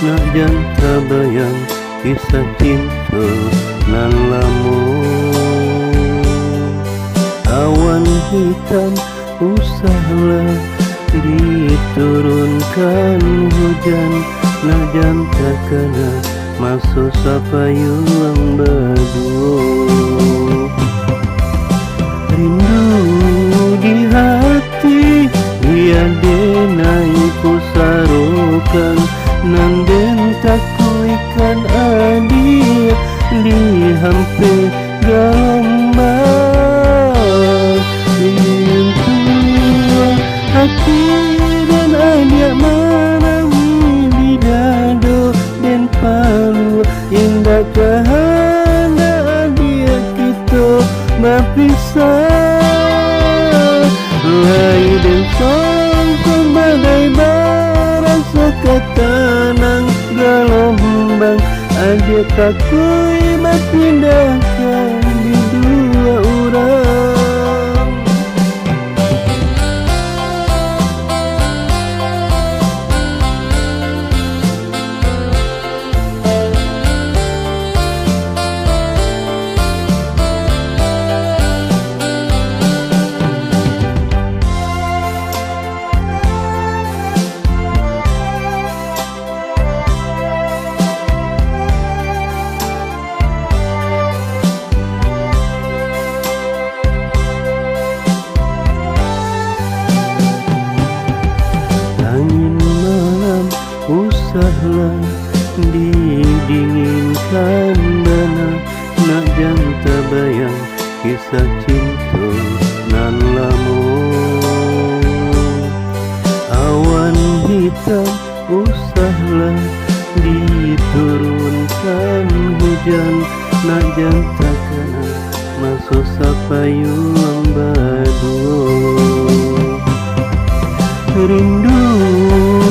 nak jan tabayang kisah cinta nan lamun. Awan hitam usahlah diturunkan hujan, nak jan takana masuk sapayuang berdua. Rindu di hati dia denai pusarokan, nanden takuikan adia di hampir gambar. Rindu hati dan adia menangi di dado dan palu, indah kehendak dia kita berpisah. Lai dan songkong badai barasa ketanang gelombang, adia takui berpindahkan di dua orang. Usahlah didinginkan bana, nak jan tabayang kisah cinta nan lamun. Awan hitam usahlah diturunkan hujan, nak jan takana masuk sapayuang berdua. Rindu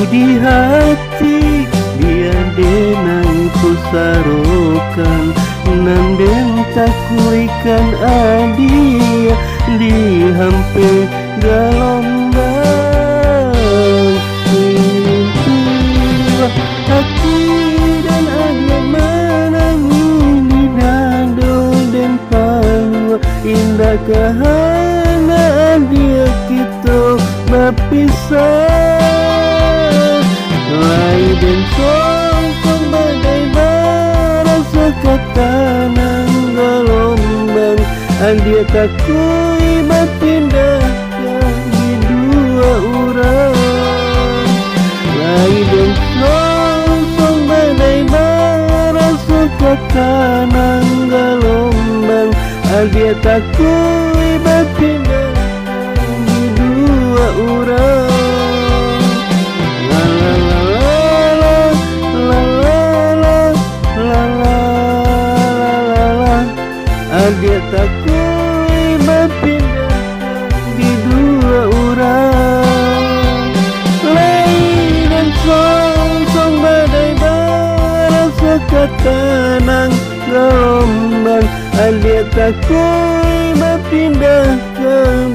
di hati dia denai pusarokan, nanden takuikan adia di hampir gelombang. Rindu hati dan adia menangi di dado dan palu, indah kehendak dia kita berpisah. Lai dan songkong badai barasa ketanang gelombang, adia takui berpindahkan di dua orang. Lai dan songkong badai barasa ketanang gelombang, adia takui berpindahkan di dua orang. Adia takui berpindahkan di dua orang. Lai dan songkong badai barasa ketanang gelombang, adia takui berpindahkan